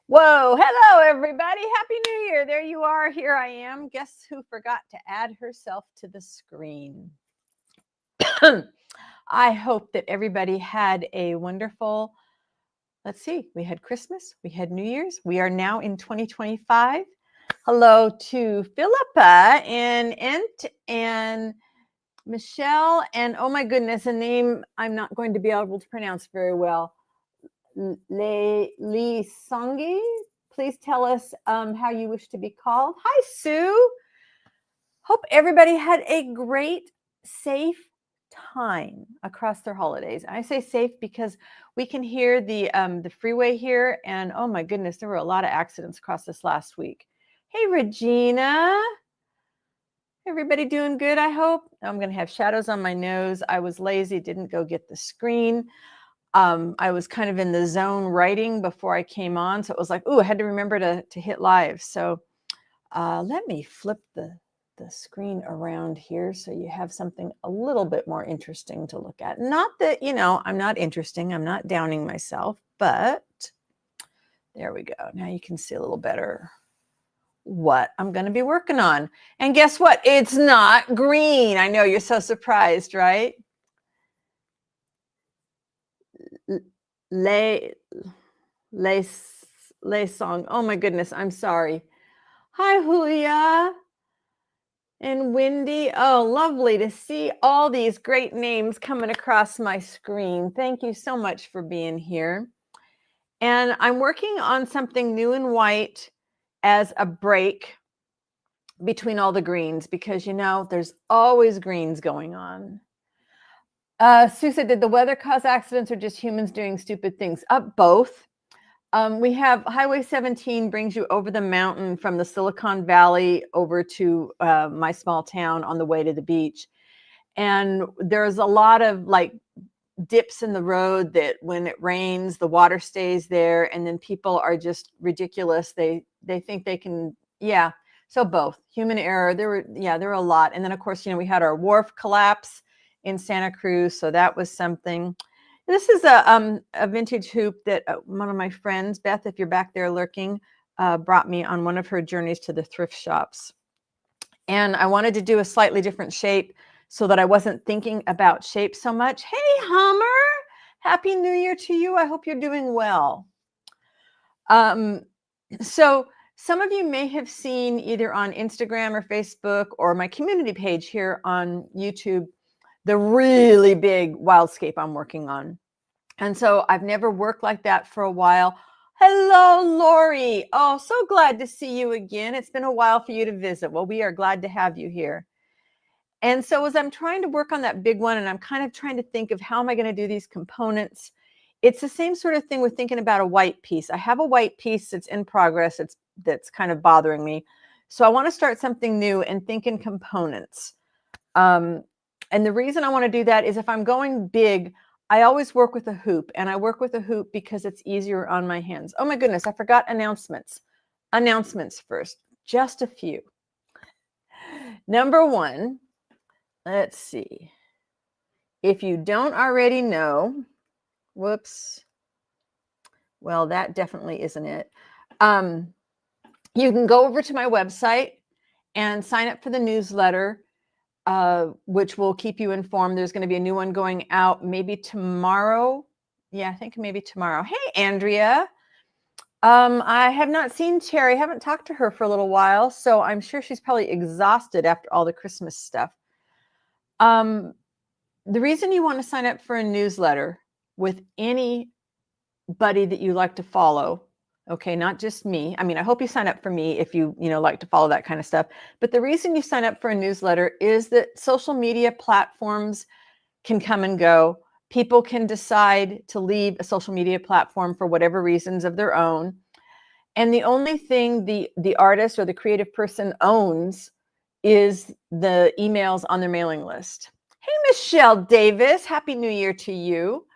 Whoa, hello everybody. Happy New Year. There you are. Here I am. Guess who forgot to add herself to the screen? I hope that everybody had a wonderful, let's see, we had Christmas, we had New Year's. We are now in 2025. Hello to Philippa and Ent and Michelle and oh my goodness, a name I'm not going to be able to pronounce very well. Lee Songi, please tell us how you wish to be called. Hi, Sue. Hope everybody had a great, safe time across their holidays. I say safe because we can hear the freeway here, and oh my goodness, there were a lot of accidents across this last week. Hey, Regina. Everybody doing good, I hope? I'm going to have shadows on my nose. I was lazy, didn't go get the screen. I was kind of in the zone writing before I came on. So it was like, ooh, I had to remember to hit live. So let me flip the screen around here so you have something a little bit more interesting to look at. Not that, I'm not interesting. I'm not downing myself, but there we go. Now you can see a little better what I'm going to be working on. And guess what? It's not green. I know you're so surprised, right? Lay song. Oh my goodness, I'm sorry. Hi, Julia and Wendy. Oh, lovely to see all these great names coming across my screen. Thank you so much for being here. And I'm working on something new and white as a break between all the greens because, there's always greens going on. Sue said, did the weather cause accidents or just humans doing stupid things? Both. We have Highway 17 brings you over the mountain from the Silicon Valley over to my small town on the way to the beach. And there's a lot of like dips in the road that when it rains, the water stays there. And then people are just ridiculous. They think they can, yeah. So both human error, there were a lot. And then of course, we had our wharf collapse in Santa Cruz. So that was something. This is a vintage hoop that one of my friends, Beth, if you're back there lurking, brought me on one of her journeys to the thrift shops. And I wanted to do a slightly different shape so that I wasn't thinking about shape so much. Hey, Hummer, Happy New Year to you. I hope you're doing well. So some of you may have seen either on Instagram or Facebook or my community page here on YouTube, the really big wildscape I'm working on. And so I've never worked like that for a while. Hello, Lori. Oh, so glad to see you again. It's been a while for you to visit. Well, we are glad to have you here. And so as I'm trying to work on that big one, and I'm kind of trying to think of how am I going to do these components, it's the same sort of thing with thinking about a white piece. I have a white piece that's in progress. That's kind of bothering me. So I want to start something new and think in components. And the reason I want to do that is if I'm going big, I always work with a hoop, and I work with a hoop because it's easier on my hands. Oh my goodness, I forgot announcements. Announcements first, just a few. Number one, let's see. If you don't already know, whoops. Well, that definitely isn't it. You can go over to my website and sign up for the newsletter, which will keep you informed. There's going to be a new one going out maybe tomorrow. Yeah, I think maybe tomorrow. Hey, Andrea. I have not seen Cherry. I haven't talked to her for a little while, so I'm sure she's probably exhausted after all the Christmas stuff. The reason you want to sign up for a newsletter with anybody that you like to follow, okay, not just me. I mean, I hope you sign up for me if you like to follow that kind of stuff. But the reason you sign up for a newsletter is that social media platforms can come and go. People can decide to leave a social media platform for whatever reasons of their own. And the only thing the artist or the creative person owns is the emails on their mailing list. Hey, Michelle Davis, Happy New Year to you.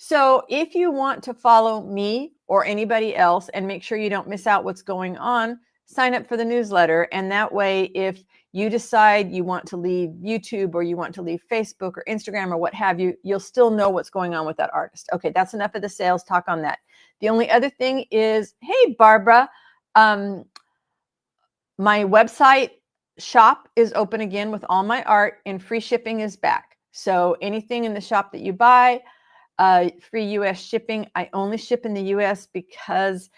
So if you want to follow me or anybody else and make sure you don't miss out what's going on, sign up for the newsletter. And that way, if you decide you want to leave YouTube or you want to leave Facebook or Instagram or what have you, you'll still know what's going on with that artist. Okay, that's enough of the sales talk on that. The only other thing is, hey, Barbara, my website shop is open again with all my art, and free shipping is back. So anything in the shop that you buy, free US shipping. I only ship in the US because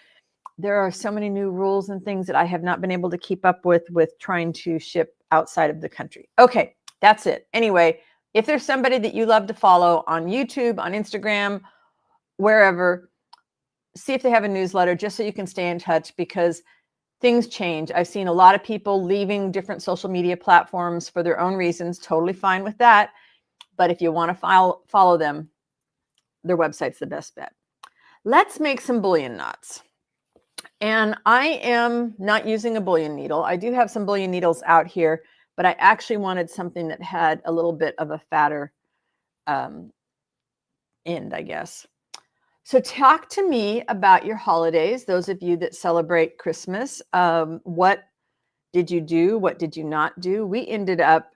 there are so many new rules and things that I have not been able to keep up with trying to ship outside of the country. Okay, that's it. Anyway, if there's somebody that you love to follow on YouTube, on Instagram, wherever, see if they have a newsletter just so you can stay in touch, because things change. I've seen a lot of people leaving different social media platforms for their own reasons. Totally fine with that. But if you want to follow them, their website's the best bet. Let's make some bullion knots. And I am not using a bullion needle. I do have some bullion needles out here, but I actually wanted something that had a little bit of a fatter end, I guess. So talk to me about your holidays, those of you that celebrate Christmas. What did you do? What did you not do? We ended up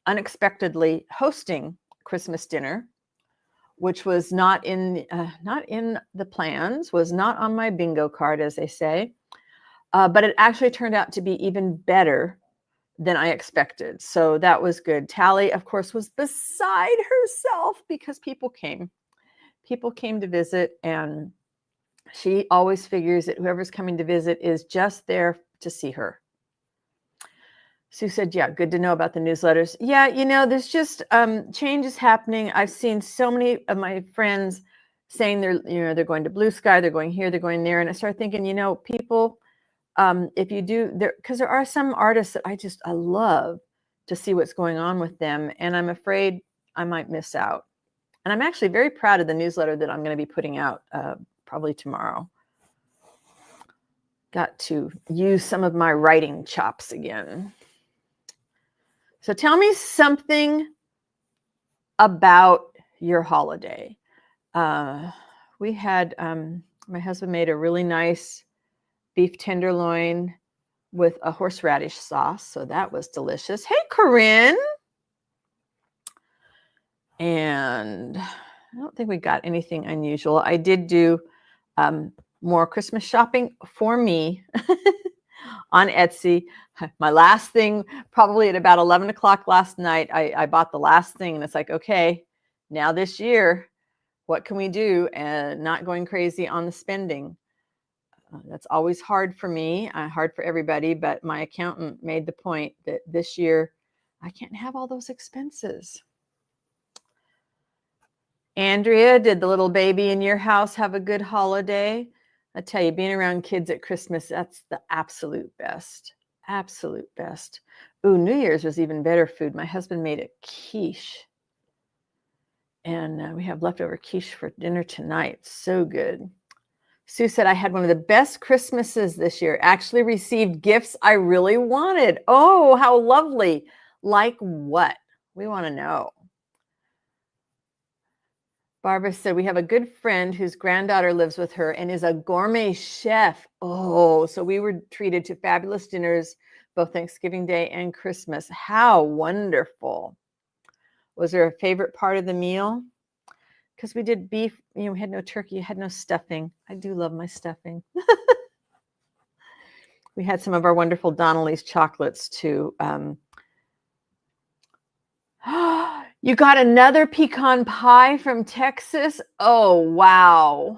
unexpectedly hosting Christmas dinner, which was not in the plans, was not on my bingo card, as they say. But it actually turned out to be even better than I expected. So that was good. Tally, of course, was beside herself because people came. People came to visit, and she always figures that whoever's coming to visit is just there to see her. Sue said, yeah, good to know about the newsletters. Yeah, there's just changes happening. I've seen so many of my friends saying they're going to Blue Sky, they're going here, they're going there. And I started thinking, people, if you do, because there are some artists that I love to see what's going on with them. And I'm afraid I might miss out. And I'm actually very proud of the newsletter that I'm going to be putting out probably tomorrow. Got to use some of my writing chops again. So tell me something about your holiday. We had, my husband made a really nice beef tenderloin with a horseradish sauce. So that was delicious. Hey, Corinne. And I don't think we got anything unusual. I did do more Christmas shopping for me on Etsy. My last thing, probably at about 11 o'clock last night, I bought the last thing, and it's like, okay, now this year, what can we do? And not going crazy on the spending. That's always hard for me, hard for everybody, but my accountant made the point that this year I can't have all those expenses. Andrea, did the little baby in your house have a good holiday? I tell you, being around kids at Christmas, that's the absolute best. Absolute best. Ooh, New Year's was even better food. My husband made a quiche. And we have leftover quiche for dinner tonight. So good. Sue said, I had one of the best Christmases this year. Actually received gifts I really wanted. Oh, how lovely. Like what? We want to know. Barbara said, we have a good friend whose granddaughter lives with her and is a gourmet chef. Oh, so we were treated to fabulous dinners, both Thanksgiving Day and Christmas. How wonderful. Was there a favorite part of the meal? Because we did beef, we had no turkey, had no stuffing. I do love my stuffing. We had some of our wonderful Donnelly's chocolates too. You got another pecan pie from Texas? Oh, wow.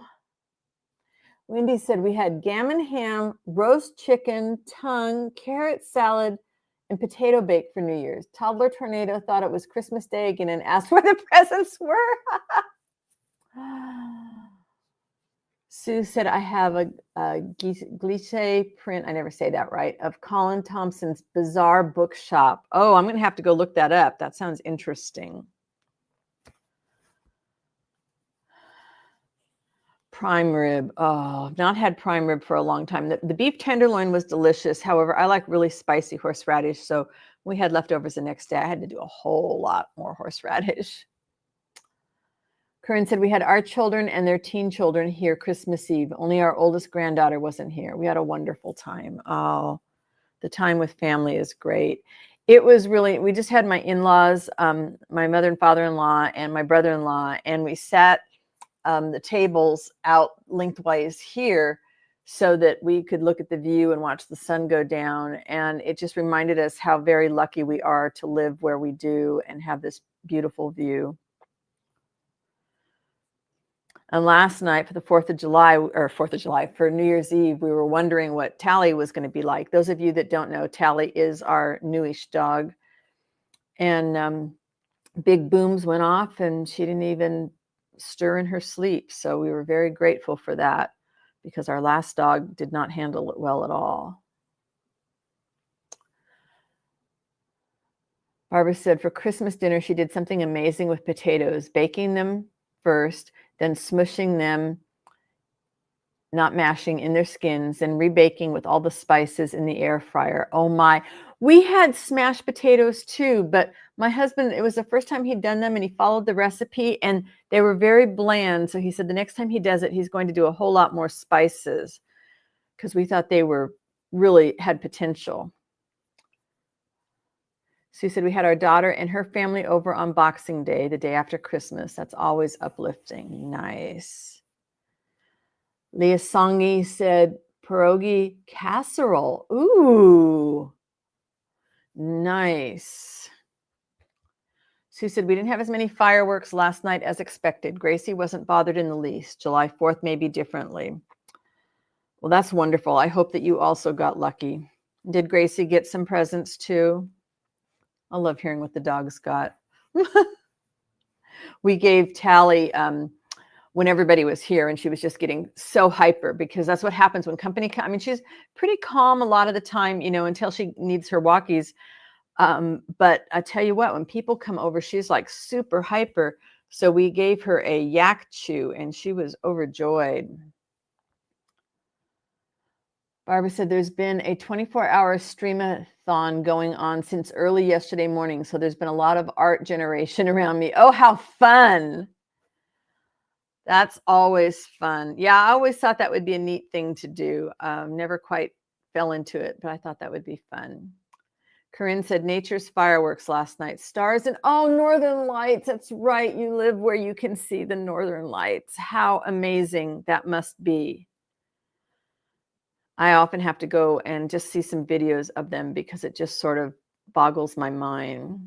Wendy said we had gammon ham, roast chicken, tongue, carrot salad, and potato bake for New Year's. Toddler Tornado thought it was Christmas Day again and asked where the presents were. Sue said, I have a glisse print, I never say that right, of Colin Thompson's Bizarre Bookshop. Oh, I'm going to have to go look that up. That sounds interesting. Prime rib. Oh, I've not had prime rib for a long time. The beef tenderloin was delicious. However, I like really spicy horseradish. So we had leftovers the next day. I had to do a whole lot more horseradish. Corinne said, we had our children and their teen children here Christmas Eve. Only our oldest granddaughter wasn't here. We had a wonderful time. Oh, the time with family is great. It was really, we just had my in-laws, my mother and father-in-law and my brother-in-law, and we sat the tables out lengthwise here so that we could look at the view and watch the sun go down. And it just reminded us how very lucky we are to live where we do and have this beautiful view. And last night for the 4th of July, for New Year's Eve, we were wondering what Tally was going to be like. Those of you that don't know, Tally is our newish dog. And big booms went off and she didn't even stir in her sleep. So we were very grateful for that because our last dog did not handle it well at all. Barbara said for Christmas dinner, she did something amazing with potatoes, baking them first, then smushing them, not mashing, in their skins, and rebaking with all the spices in the air fryer. Oh my, we had smashed potatoes too, but my husband, it was the first time he'd done them and he followed the recipe and they were very bland. So he said the next time he does it, he's going to do a whole lot more spices because we thought they were really had potential. So he said we had our daughter and her family over on Boxing Day, the day after Christmas. That's always uplifting. Nice. Leah Songi said pierogi casserole. Ooh, nice. Sue said we didn't have as many fireworks last night as expected. Gracie wasn't bothered in the least. July 4th may be differently. Well, that's wonderful. I hope that you also got lucky. Did Gracie get some presents too? I love hearing what the dogs got. We gave Tally when everybody was here and she was just getting so hyper because that's what happens when company I mean, she's pretty calm a lot of the time, you know, until she needs her walkies. But I tell you what, when people come over, she's like super hyper. So we gave her a yak chew and she was overjoyed. Barbara said there's been a 24-hour streamathon going on since early yesterday morning. So there's been a lot of art generation around me. Oh, how fun. That's always fun. Yeah, I always thought that would be a neat thing to do. Never quite fell into it, but I thought that would be fun. Corinne said nature's fireworks last night. Stars and northern lights. That's right. You live where you can see the northern lights. How amazing that must be. I often have to go and just see some videos of them because it just sort of boggles my mind.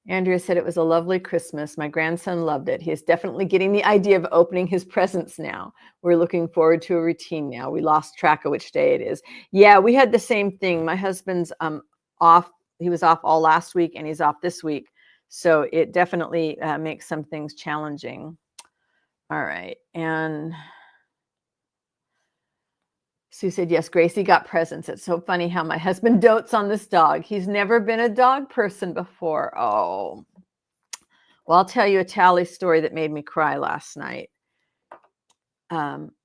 Andrea said it was a lovely Christmas. My grandson loved it. He is definitely getting the idea of opening his presents now. We're looking forward to a routine now. We lost track of which day it is. Yeah, we had the same thing. My husband's off. He was off all last week and he's off this week. So it definitely makes some things challenging. All right. And Sue said, yes, Gracie got presents. It's so funny how my husband dotes on this dog. He's never been a dog person before. Oh, well, I'll tell you a Tally story that made me cry last night.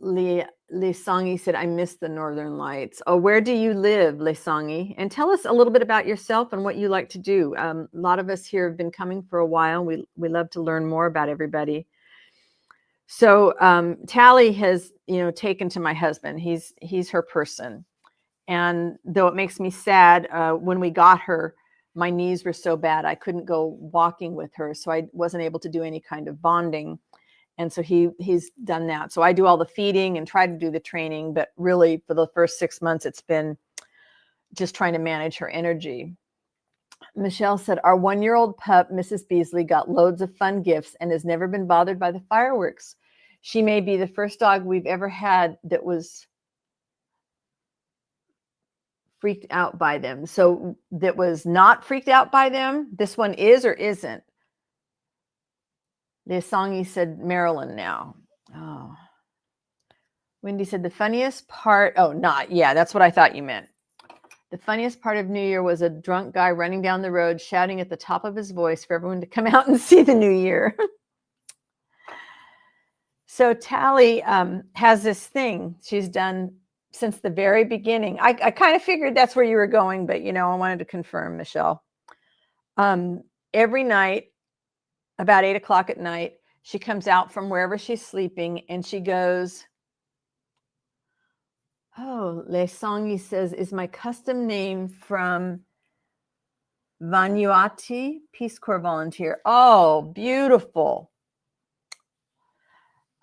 Lee Songi said, I miss the Northern Lights. Oh, where do you live, Lee Songi? And tell us a little bit about yourself and what you like to do. A lot of us here have been coming for a while. We love to learn more about everybody. So Tally has, taken to my husband. He's her person. And though it makes me sad, when we got her, my knees were so bad, I couldn't go walking with her. So I wasn't able to do any kind of bonding. And so he's done that. So I do all the feeding and try to do the training. But really, for the first 6 months, it's been just trying to manage her energy. Michelle said, our 1-year-old pup, Mrs. Beasley, got loads of fun gifts and has never been bothered by the fireworks. She may be the first dog we've ever had that was freaked out by them. So that was not freaked out by them. This one is or isn't. The Songi said Maryland now. Oh. Wendy said the funniest part. Oh, not. Yeah, that's what I thought you meant. The funniest part of New Year was a drunk guy running down the road shouting at the top of his voice for everyone to come out and see the New Year. So Tally has this thing she's done since the very beginning. I kind of figured that's where you were going, but, I wanted to confirm, Michelle. Every night, about 8 o'clock at night, she comes out from wherever she's sleeping and she goes, oh, Le Songi says, is my custom name from Vanuatu Peace Corps volunteer. Oh, beautiful.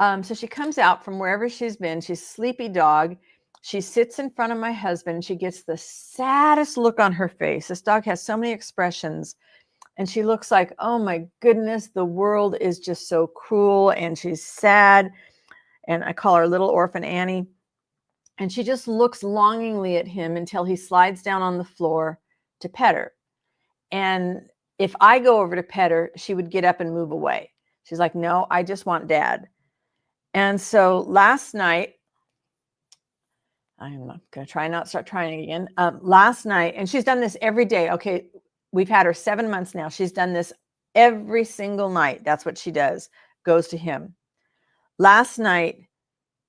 So she comes out from wherever she's been. She's a sleepy dog. She sits in front of my husband. She gets the saddest look on her face. This dog has so many expressions. And she looks like, oh my goodness, the world is just so cruel. And she's sad. And I call her Little Orphan Annie. And she just looks longingly at him until he slides down on the floor to pet her. And if I go over to pet her, she would get up and move away. She's like, no, I just want dad. And so last night, I'm going to try not to start trying again. Last night, and she's done this every day. Okay, we've had her 7 months now. She's done this every single night. That's what she does, goes to him. Last night,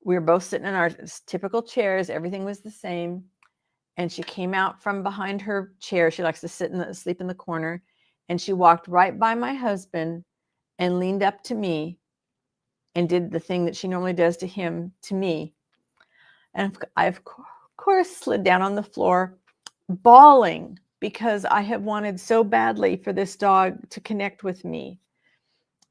we were both sitting in our typical chairs. Everything was the same. And she came out from behind her chair. She likes to sleep in the corner. And she walked right by my husband and leaned up to me and did the thing that she normally does to him, to me. And I, of course, slid down on the floor, bawling, because I have wanted so badly for this dog to connect with me.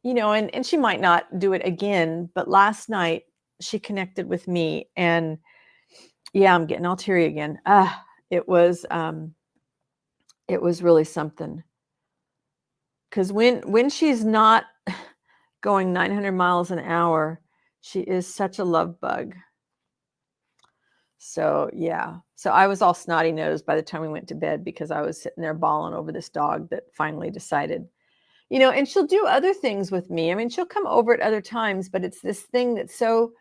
You know, and she might not do it again, but last night she connected with me. And yeah, I'm getting all teary again. It was really something. Because when she's not going 900 miles an hour, she is such a love bug. So yeah, so I was all snotty nosed by the time we went to bed because I was sitting there bawling over this dog that finally decided, you know, and she'll do other things with me. I mean, she'll come over at other times, but it's this thing that's so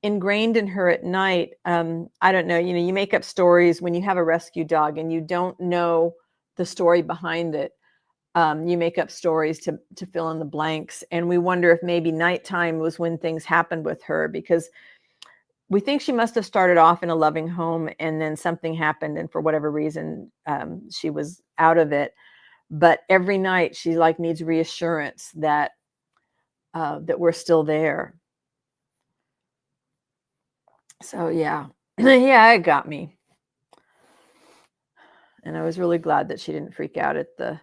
ingrained in her at night. I don't know, you know, you make up stories when you have a rescue dog and you don't know the story behind it. You make up stories to fill in the blanks. And we wonder if maybe nighttime was when things happened with her, because we think she must have started off in a loving home and then something happened. And for whatever reason, she was out of it. But every night she like needs reassurance that that we're still there. So yeah, yeah, it got me. And I was really glad that she didn't freak out at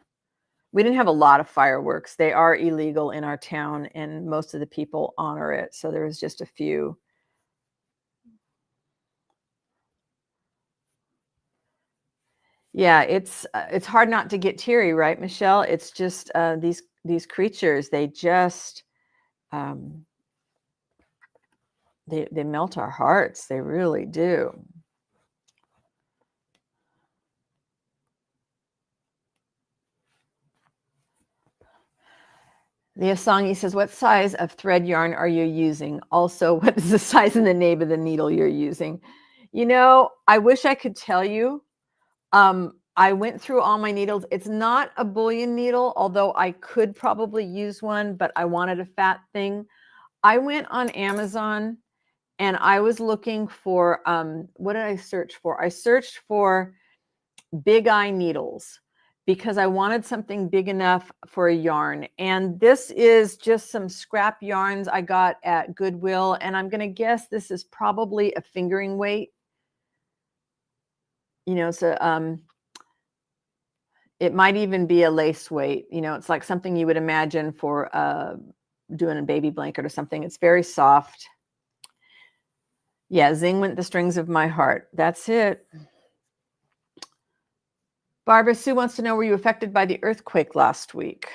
we didn't have a lot of fireworks. They are illegal in our town and most of the people honor it. So there was just a few. Yeah, it's hard not to get teary, right, Michelle? It's just these creatures, they just they melt our hearts. They really do. The Asangi says, what size of thread yarn are you using? Also, what is the size and the name of the needle you're using? You know, I wish I could tell you. I went through all my needles. It's not a bullion needle, although I could probably use one, but I wanted a fat thing. I went on Amazon and I was looking for, what did I search for? I searched for big eye needles because I wanted something big enough for a yarn. And this is just some scrap yarns I got at Goodwill. And I'm going to guess this is probably a fingering weight. You know, so it might even be a lace weight. You know, it's like something you would imagine for doing a baby blanket or something. It's very soft. Yeah, zing went the strings of my heart. That's it. Barbara Sue wants to know, were you affected by the earthquake last week?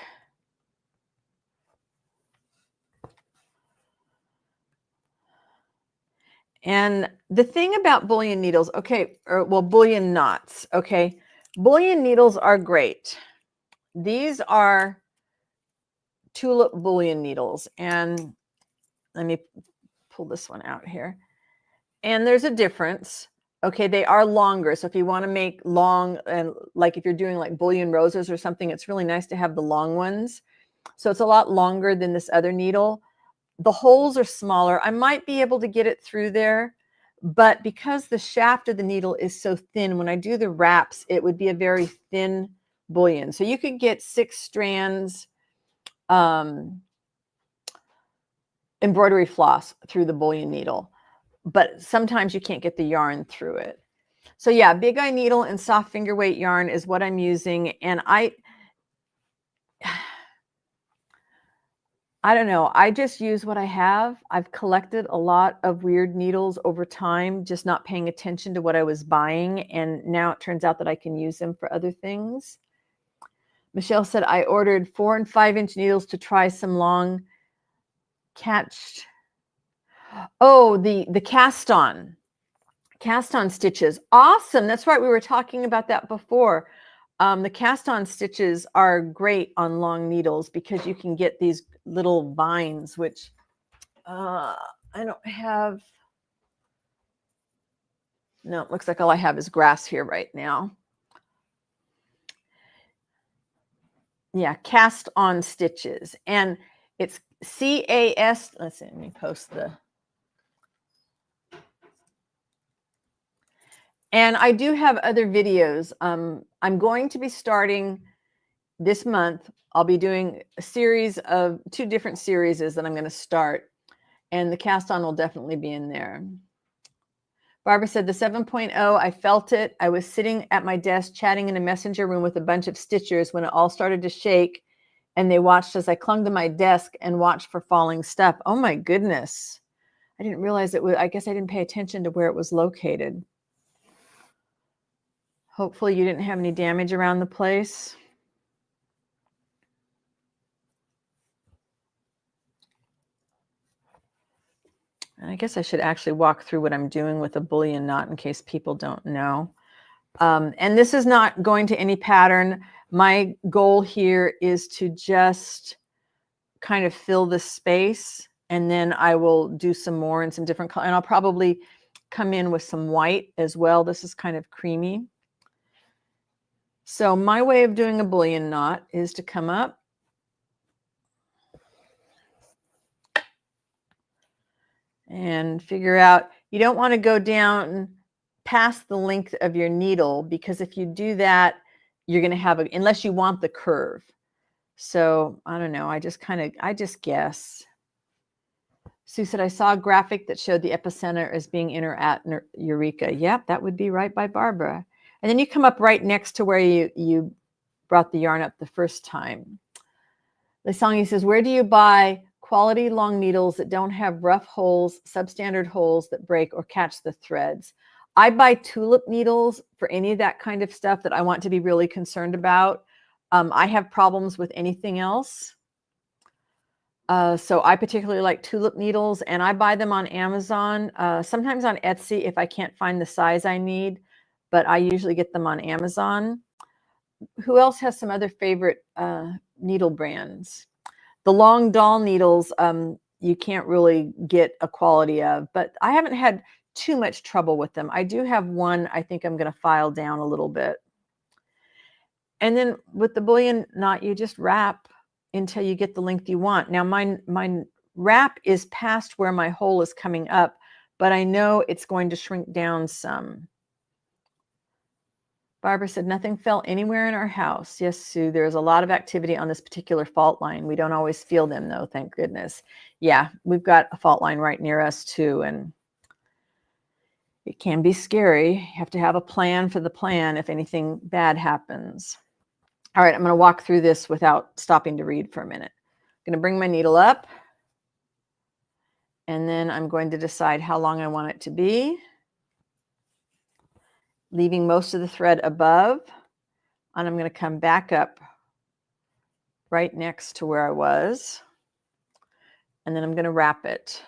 And the thing about bullion needles, okay, well, bullion knots, okay. Bullion needles are great. These are tulip bullion needles. And let me pull this one out here. And there's a difference. Okay, they are longer. So if you want to make long, and like if you're doing like bullion roses or something, it's really nice to have the long ones. So it's a lot longer than this other needle. The holes are smaller. I might be able to get it through there, but because the shaft of the needle is so thin, when I do the wraps, it would be a very thin bullion. So you could get 6 strands embroidery floss through the bullion needle, but sometimes you can't get the yarn through it. So yeah, big eye needle and soft finger weight yarn is what I'm using. And I don't know. I just use what I have. I've collected a lot of weird needles over time, just not paying attention to what I was buying. And now it turns out that I can use them for other things. Michelle said, I ordered 4 and 5-inch needles to try some long catched. Oh, the cast on stitches. Awesome. That's right. We were talking about that before. The cast on stitches are great on long needles because you can get these little vines, which I don't have. No, it looks like all I have is grass here right now. Yeah, cast on stitches. And it's CAS. Let's see, let me post the. And I do have other videos. I'm going to be starting this month. I'll be doing a series of 2 different series that I'm going to start. And the cast on will definitely be in there. Barbara said the 7.0, I felt it. I was sitting at my desk chatting in a messenger room with a bunch of stitchers when it all started to shake, and they watched as I clung to my desk and watched for falling stuff. Oh my goodness. I didn't realize it was, I guess I didn't pay attention to where it was located. Hopefully you didn't have any damage around the place. And I guess I should actually walk through what I'm doing with a bullion knot in case people don't know. And this is not going to any pattern. My goal here is to just kind of fill the space, and then I will do some more in some different color. And I'll probably come in with some white as well. This is kind of creamy. So my way of doing a bullion knot is to come up and figure out, you don't want to go down past the length of your needle, because if you do that, you're going to have a, unless you want the curve. So I don't know. I just guess. Sue said, I saw a graphic that showed the epicenter as being in or at Eureka. Yep, that would be right by Barbara. And then you come up right next to where you brought the yarn up the first time. Lisangi says, where do you buy quality long needles that don't have rough holes, substandard holes that break or catch the threads? I buy tulip needles for any of that kind of stuff that I want to be really concerned about. I have problems with anything else. So I particularly like tulip needles, and I buy them on Amazon, sometimes on Etsy if I can't find the size I need, but I usually get them on Amazon. Who else has some other favorite needle brands? The long doll needles, you can't really get a quality of, but I haven't had too much trouble with them. I do have one I think I'm going to file down a little bit. And then with the bullion knot, you just wrap until you get the length you want. Now my wrap is past where my hole is coming up, but I know it's going to shrink down some. Barbara said, nothing fell anywhere in our house. Yes, Sue, there's a lot of activity on this particular fault line. We don't always feel them though, thank goodness. Yeah, we've got a fault line right near us too, and it can be scary. You have to have a plan for the plan if anything bad happens. All right, I'm going to walk through this without stopping to read for a minute. I'm going to bring my needle up, and then I'm going to decide how long I want it to be, leaving most of the thread above, and I'm going to come back up right next to where I was, and then I'm going to wrap it.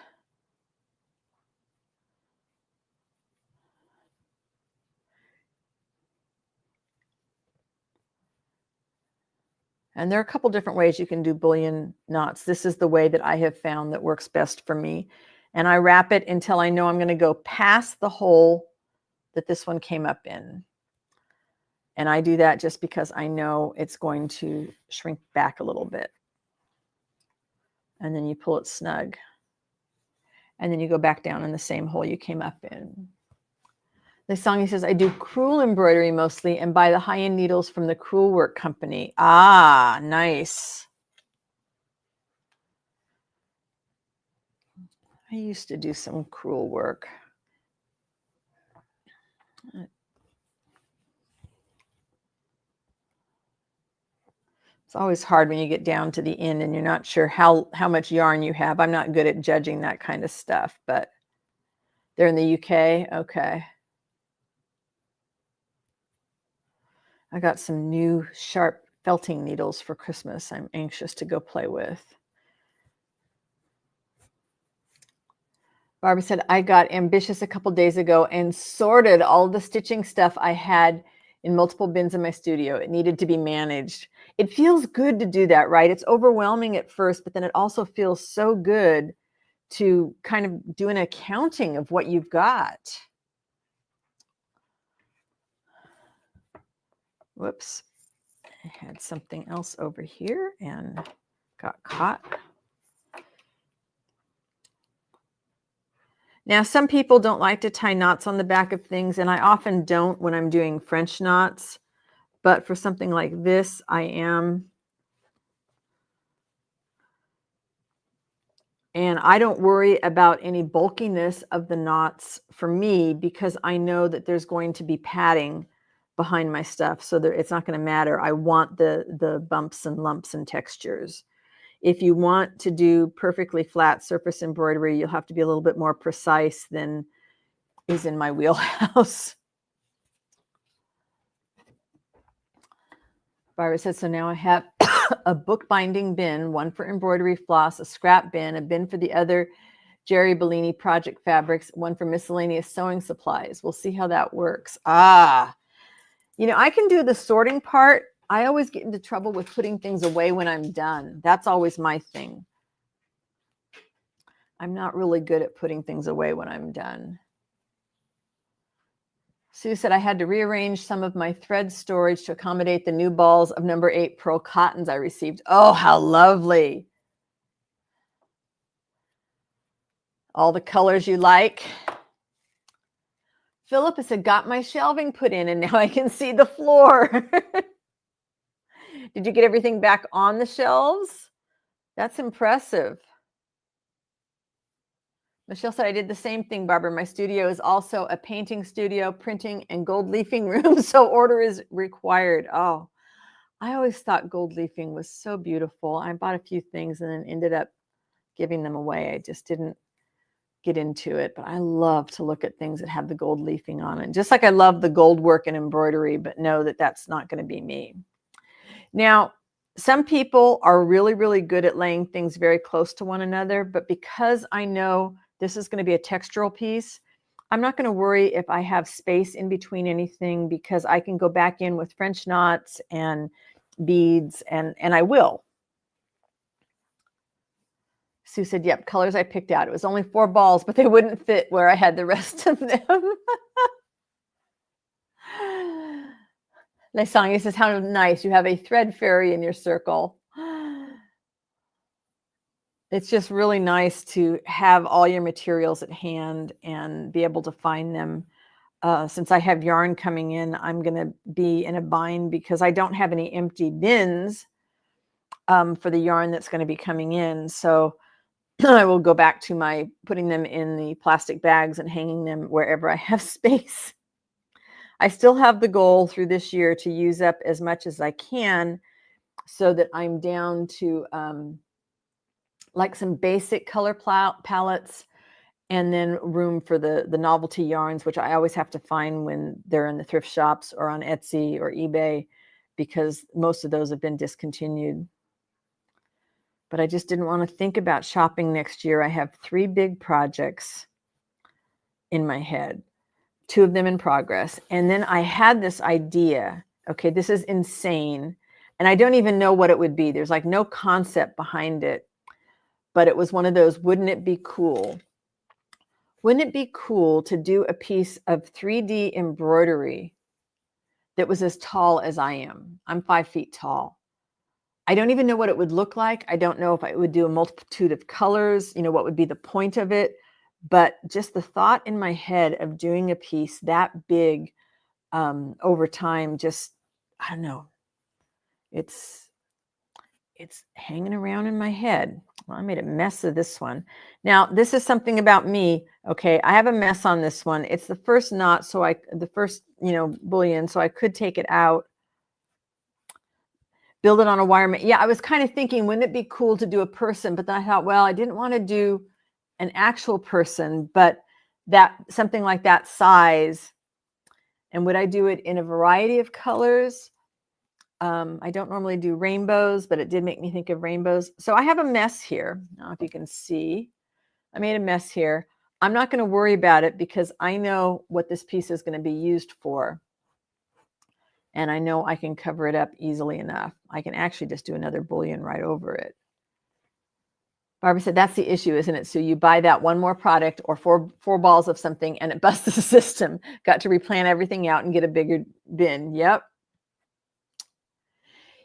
And there are a couple different ways you can do bullion knots. This is the way that I have found that works best for me. And I wrap it until I know I'm going to go past the hole that this one came up in. And I do that just because I know it's going to shrink back a little bit. And then you pull it snug. And then you go back down in the same hole you came up in. Lisangi says, I do crewel embroidery mostly and buy the high-end needles from the Crewel Work Company. Ah, nice. I used to do some crewel work. It's always hard when you get down to the end and you're not sure how much yarn you have. I'm not good at judging that kind of stuff, but they're in the UK. Okay. I got some new sharp felting needles for Christmas. I'm anxious to go play with. Barbara said, I got ambitious a couple days ago and sorted all the stitching stuff I had in multiple bins in my studio. It needed to be managed. It feels good to do that, right? It's overwhelming at first, but then it also feels so good to kind of do an accounting of what you've got. Whoops. I had something else over here and got caught. Now, some people don't like to tie knots on the back of things, and I often don't when I'm doing French knots. But for something like this, I am. And I don't worry about any bulkiness of the knots for me because I know that there's going to be padding behind my stuff. So it's not going to matter. I want the bumps and lumps and textures. If you want to do perfectly flat surface embroidery, you'll have to be a little bit more precise than is in my wheelhouse. Barbara said, so now I have a bookbinding bin, one for embroidery floss, a scrap bin, a bin for the other Jerry Bellini project fabrics, one for miscellaneous sewing supplies. We'll see how that works. You know, I can do the sorting part. I always get into trouble with putting things away when I'm done. That's always my thing. I'm not really good at putting things away when I'm done. Sue said I had to rearrange some of my thread storage to accommodate the new balls of number 8 pearl cottons I received. Oh, how lovely. All the colors you like. Philippa said, got my shelving put in and now I can see the floor. Did you get everything back on the shelves? That's impressive. Michelle said, I did the same thing, Barbara. My studio is also a painting studio, printing, and gold leafing room, so order is required. Oh, I always thought gold leafing was so beautiful. I bought a few things and then ended up giving them away. I just didn't get into it, but I love to look at things that have the gold leafing on it. Just like I love the gold work and embroidery, but know that that's not going to be me. Now, some people are really, really good at laying things very close to one another, but because I know this is going to be a textural piece, I'm not going to worry if I have space in between anything because I can go back in with French knots and beads, and I will. Sue said, yep, colors I picked out. It was only 4 balls, but they wouldn't fit where I had the rest of them. Lesanya says, how nice. You have a thread fairy in your circle. It's just really nice to have all your materials at hand and be able to find them. Since I have yarn coming in, I'm going to be in a bind because I don't have any empty bins for the yarn that's going to be coming in. So I will go back to my putting them in the plastic bags and hanging them wherever I have space. I still have the goal through this year to use up as much as I can so that I'm down to like some basic color palettes and then room for the novelty yarns, which I always have to find when they're in the thrift shops or on Etsy or eBay because most of those have been discontinued. But I just didn't want to think about shopping next year. I have 3 big projects in my head, 2 of them in progress. And then I had this idea, okay, this is insane. And I don't even know what it would be. There's like no concept behind it. But it was one of those, wouldn't it be cool? Wouldn't it be cool to do a piece of 3D embroidery that was as tall as I am? I'm 5 feet tall. I don't even know what it would look like. I don't know if I would do a multitude of colors, you know, what would be the point of it. But just the thought in my head of doing a piece that big over time, just, I don't know, it's hanging around in my head. Well, I made a mess of this one. Now, this is something about me. Okay, I have a mess on this one. It's the first knot, the first, bullion, so I could take it out. build it on a wire mat. Yeah, I was kind of thinking, wouldn't it be cool to do a person? But then I thought, well, I didn't want to do an actual person, but that something like that size. And would I do it in a variety of colors? I don't normally do rainbows, but it did make me think of rainbows. So I have a mess here. I don't know if you can see. I made a mess here. I'm not going to worry about it because I know what this piece is going to be used for. And I know I can cover it up easily enough. I can actually just do another bullion right over it. Barbara said, that's the issue, isn't it? So you buy that one more product or four balls of something and it busts the system. Got to replan everything out and get a bigger bin. Yep.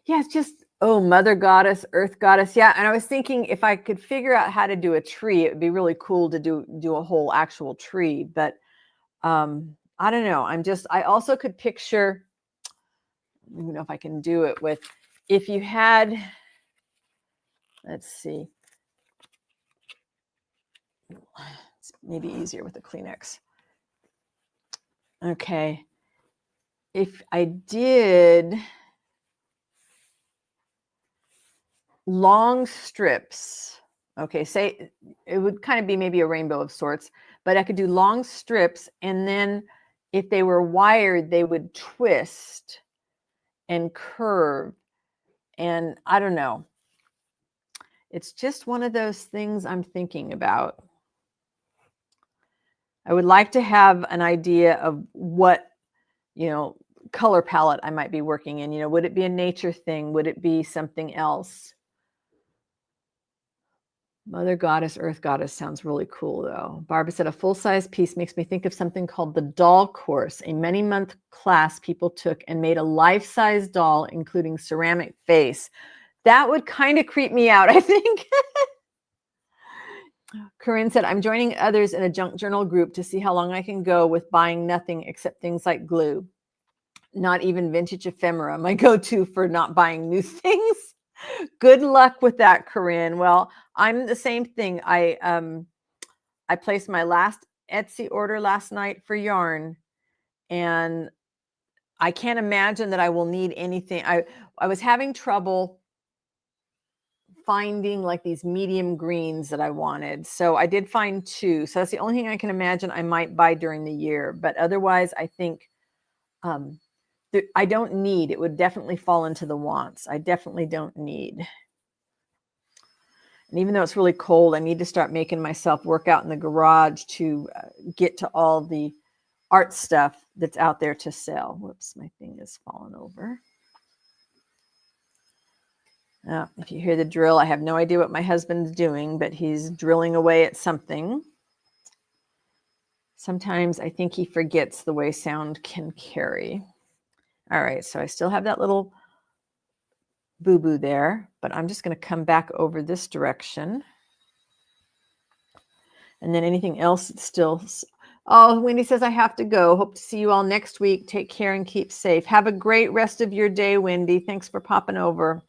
Yeah, it's just, oh, Mother Goddess, Earth Goddess. Yeah, and I was thinking if I could figure out how to do a tree, it would be really cool to do a whole actual tree. But I don't know. I also could picture, I don't even know if I can do it with, if you had, let's see. It's maybe easier with a Kleenex. Okay. If I did long strips, okay, say it would kind of be maybe a rainbow of sorts, but I could do long strips, and then if they were wired, they would twist and curve, and I don't know. It's just one of those things I'm thinking about. I would like to have an idea of what, color palette I might be working in. Would it be a nature thing? Would it be something else? Mother Goddess, Earth Goddess sounds really cool, though. Barbara said, a full-size piece makes me think of something called the doll course, a many-month class people took and made a life-size doll, including ceramic face. That would kind of creep me out, I think. Corinne said, I'm joining others in a junk journal group to see how long I can go with buying nothing except things like glue. Not even vintage ephemera, my go-to for not buying new things. Good luck with that, Corinne. Well, I'm the same thing. I placed my last Etsy order last night for yarn, and I can't imagine that I will need anything. I was having trouble finding like these medium greens that I wanted. So I did find 2. So that's the only thing I can imagine I might buy during the year. But otherwise, I think I don't need. It would definitely fall into the wants. I definitely don't need. And even though it's really cold, I need to start making myself work out in the garage to get to all the art stuff that's out there to sell. Whoops, my thing is falling over. If you hear the drill, I have no idea what my husband's doing, but he's drilling away at something. Sometimes I think he forgets the way sound can carry. All right, so I still have that little boo-boo there, but I'm just going to come back over this direction. And then anything else that's still... Oh, Wendy says I have to go. Hope to see you all next week. Take care and keep safe. Have a great rest of your day, Wendy. Thanks for popping over.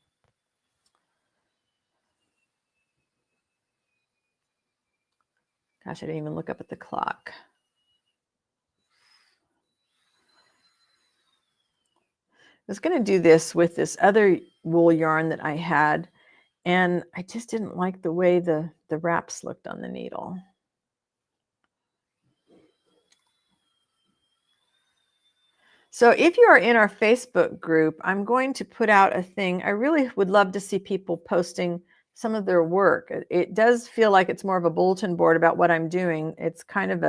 Gosh, I didn't even look up at the clock. I was going to do this with this other wool yarn that I had, and I just didn't like the way the wraps looked on the needle. So if you are in our Facebook group, I'm going to put out a thing. I really would love to see people posting some of their work. It does feel like it's more of a bulletin board about what I'm doing. It's kind of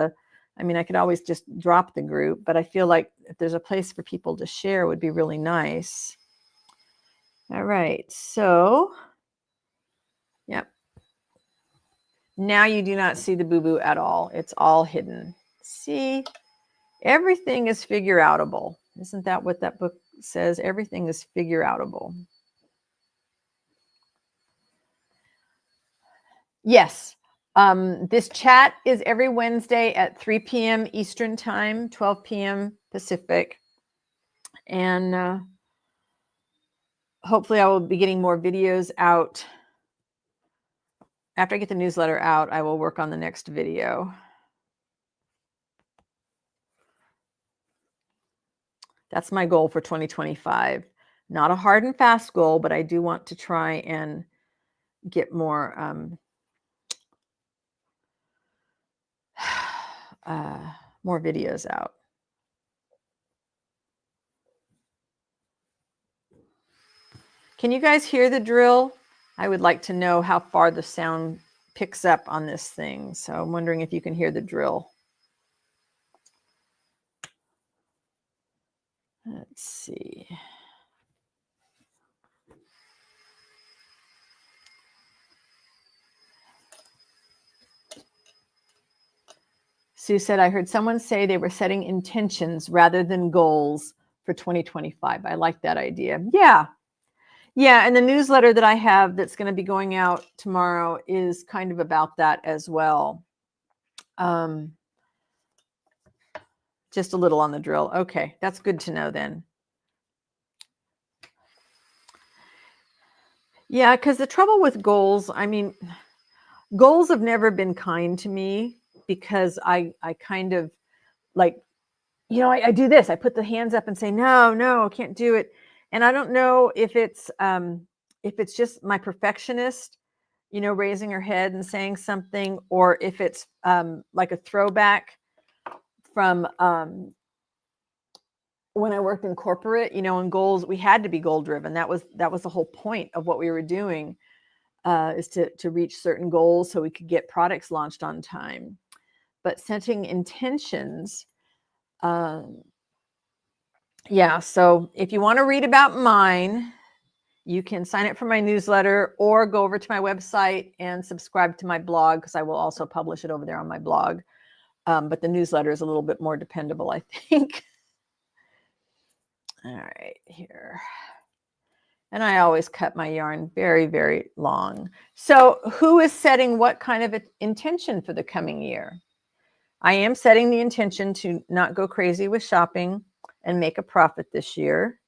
I could always just drop the group, but I feel like if there's a place for people to share, it would be really nice. All right, so, yep. Now you do not see the boo-boo at all. It's all hidden. See? Everything is figure outable. Isn't that what that book says? Everything is figure outable. Yes. This chat is every Wednesday at 3 p.m. Eastern Time, 12 p.m. Pacific. And hopefully I will be getting more videos out. After I get the newsletter out, I will work on the next video. That's my goal for 2025. Not a hard and fast goal, but I do want to try and get more more videos out. Can you guys hear the drill? I would like to know how far the sound picks up on this thing. So I'm wondering if you can hear the drill. Let's see. Sue said, I heard someone say they were setting intentions rather than goals for 2025. I like that idea. Yeah. Yeah. And the newsletter that I have that's going to be going out tomorrow is kind of about that as well. Just a little on the drill. Okay. That's good to know then. Yeah. Because the trouble with goals, I mean, goals have never been kind to me because I kind of like, you know, I do this. I put the hands up and say, no, I can't do it. And I don't know if it's just my perfectionist, you know, raising her head and saying something, or if it's like a throwback from when I worked in corporate, you know, in goals, we had to be goal driven. That was the whole point of what we were doing, is to reach certain goals so we could get products launched on time. But setting intentions, yeah. So if you want to read about mine, you can sign up for my newsletter or go over to my website and subscribe to my blog, because I will also publish it over there on my blog. But the newsletter is a little bit more dependable, I think. All right, here. And I always cut my yarn very, very long. So who is setting what kind of intention for the coming year? I am setting the intention to not go crazy with shopping and make a profit this year.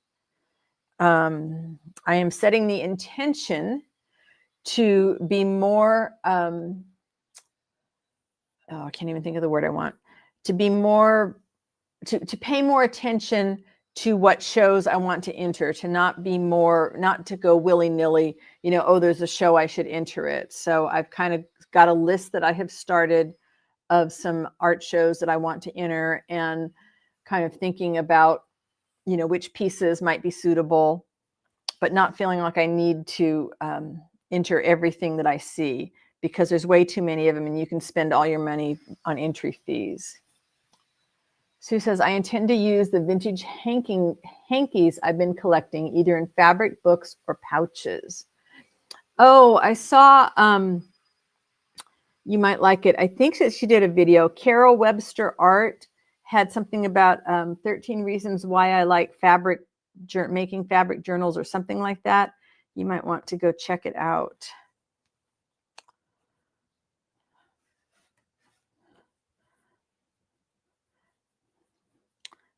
I am setting the intention to be more, I can't even think of the word I want, to be more, to pay more attention to what shows I want to enter, to not to go willy-nilly, you know, oh, there's a show, I should enter it. So I've kind of got a list that I have started of some art shows that I want to enter, and kind of thinking about, you know, which pieces might be suitable, but not feeling like I need to enter everything that I see, because there's way too many of them and you can spend all your money on entry fees. Sue says, I intend to use the vintage hankies I've been collecting, either in fabric, books, or pouches. Oh, I saw, you might like it. I think that she did a video. Carol Webster Art had something about 13 reasons why I like making fabric journals, or something like that. You might want to go check it out.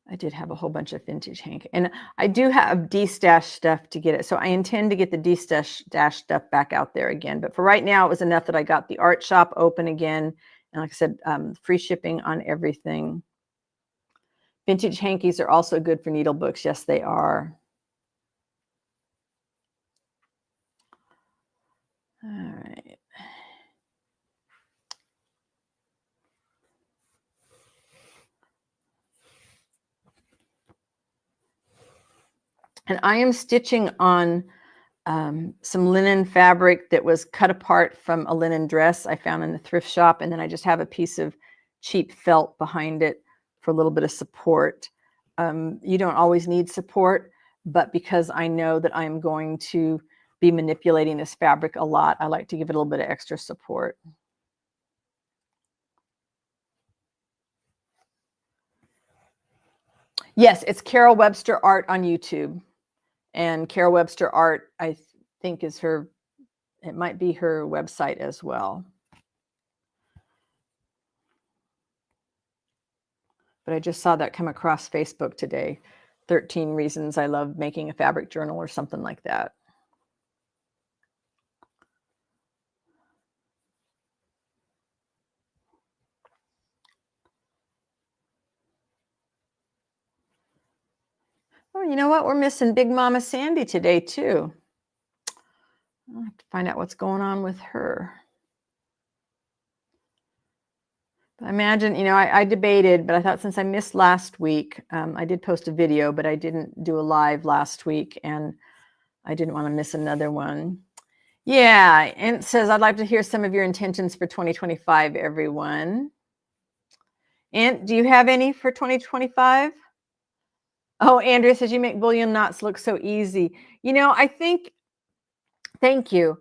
I did have a whole bunch of vintage hank, and I do have de-stash stuff to get it. So I intend to get the de-stash stuff back out there again. But for right now, it was enough that I got the art shop open again. And like I said, free shipping on everything. Vintage hankies are also good for needle books. Yes, they are. All right. And I am stitching on some linen fabric that was cut apart from a linen dress I found in the thrift shop. And then I just have a piece of cheap felt behind it for a little bit of support. You don't always need support, but because I know that I'm going to be manipulating this fabric a lot, I like to give it a little bit of extra support. Yes, it's Carol Webster Art on YouTube. And Carol Webster Art, I think, is it might be her website as well. But I just saw that come across Facebook today. 13 reasons I love making a fabric journal, or something like that. Oh, you know what? We're missing Big Mama Sandy today, too. I'll have to find out what's going on with her. I imagine, I debated, but I thought since I missed last week, I did post a video, but I didn't do a live last week, and I didn't want to miss another one. Yeah, and it says, I'd like to hear some of your intentions for 2025, everyone. And do you have any for 2025? Oh, Andrea says, you make bullion knots look so easy. I think, thank you.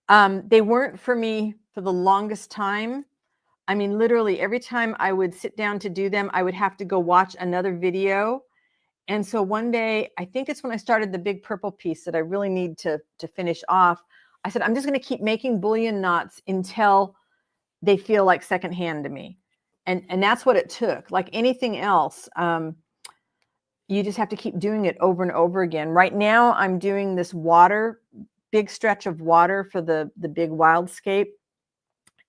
They weren't for me for the longest time. I mean, literally every time I would sit down to do them, I would have to go watch another video. And so one day, I think it's when I started the big purple piece that I really need to finish off. I said, I'm just going to keep making bullion knots until they feel like secondhand to me. And that's what it took. Like anything else, you just have to keep doing it over and over again. Right now, I'm doing this big stretch of water for the big wildscape.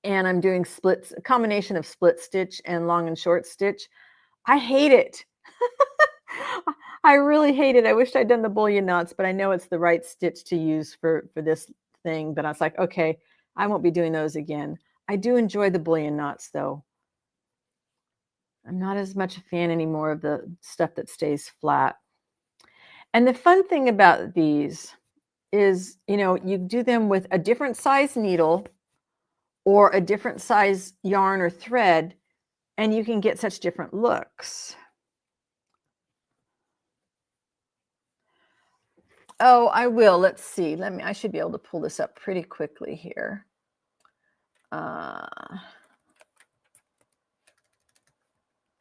And I'm doing a combination of split stitch and long and short stitch. I hate it. I really hate it. I wish I'd done the bullion knots, but I know it's the right stitch to use for this thing. But I was like, okay, I won't be doing those again. I do enjoy the bullion knots, though. I'm not as much a fan anymore of the stuff that stays flat. And the fun thing about these is, you do them with a different size needle or a different size yarn or thread, and you can get such different looks. Oh, I will. Let's see. I should be able to pull this up pretty quickly here.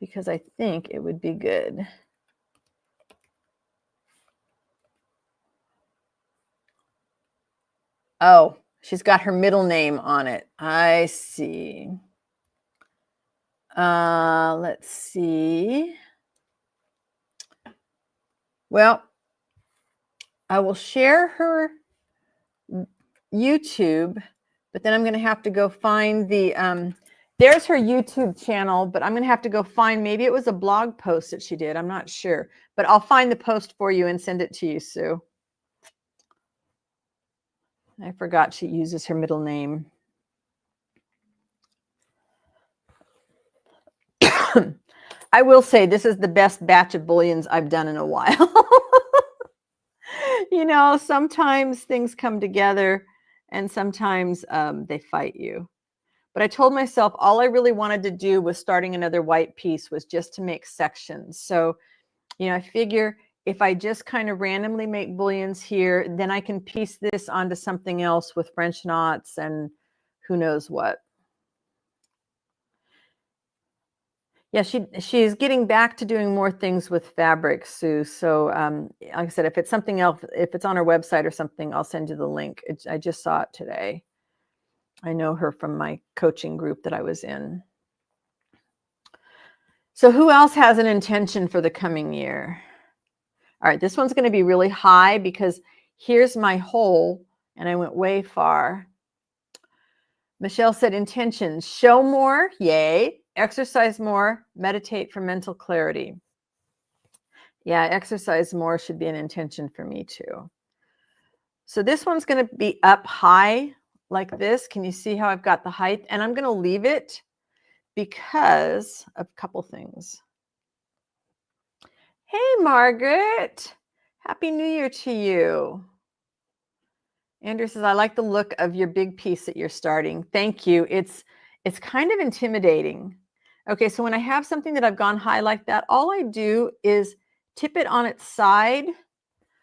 Because I think it would be good. Oh, she's got her middle name on it. I see. Let's see. Well, I will share her YouTube, but then I'm going to have to go find there's her YouTube channel, but I'm going to have to go find, maybe it was a blog post that she did. I'm not sure, but I'll find the post for you and send it to you, Sue. I forgot she uses her middle name. I will say this is the best batch of bullions I've done in a while. Sometimes things come together and sometimes they fight you. But I told myself all I really wanted to do with starting another white piece was just to make sections. So, I figure if I just kind of randomly make bullions here, then I can piece this onto something else with French knots and who knows what. Yeah, she's getting back to doing more things with fabric, Sue. So, like I said, if it's something else, if it's on her website or something, I'll send you the link. I just saw it today. I know her from my coaching group that I was in. So who else has an intention for the coming year? All right, this one's going to be really high because here's my hole, and I went way far. Michelle said intentions: show more, yay. Exercise more, meditate for mental clarity. Yeah, exercise more should be an intention for me too. So this one's going to be up high like this. Can you see how I've got the height? And I'm going to leave it because of a couple things. Hey, Margaret. Happy New Year to you. Andrew says, I like the look of your big piece that you're starting. Thank you. It's kind of intimidating. Okay, so when I have something that I've gone high like that, all I do is tip it on its side.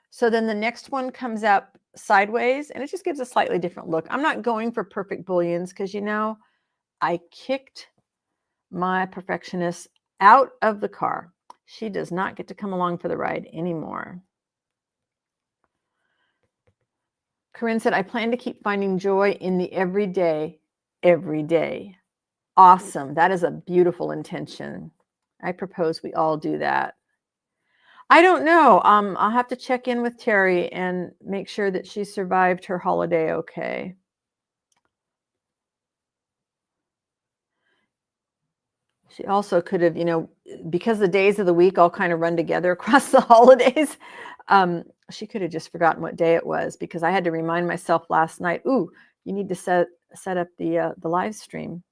So then the next one comes up sideways and it just gives a slightly different look. I'm not going for perfect bullions because, I kicked my perfectionist out of the car. She does not get to come along for the ride anymore. Corinne said, I plan to keep finding joy in the everyday, every day. Awesome. That is a beautiful intention. I propose we all do that. I don't know. I'll have to check in with Terry and make sure that she survived her holiday okay. She also could have, because the days of the week all kind of run together across the holidays, she could have just forgotten what day it was, because I had to remind myself last night, ooh, you need to set up the live stream.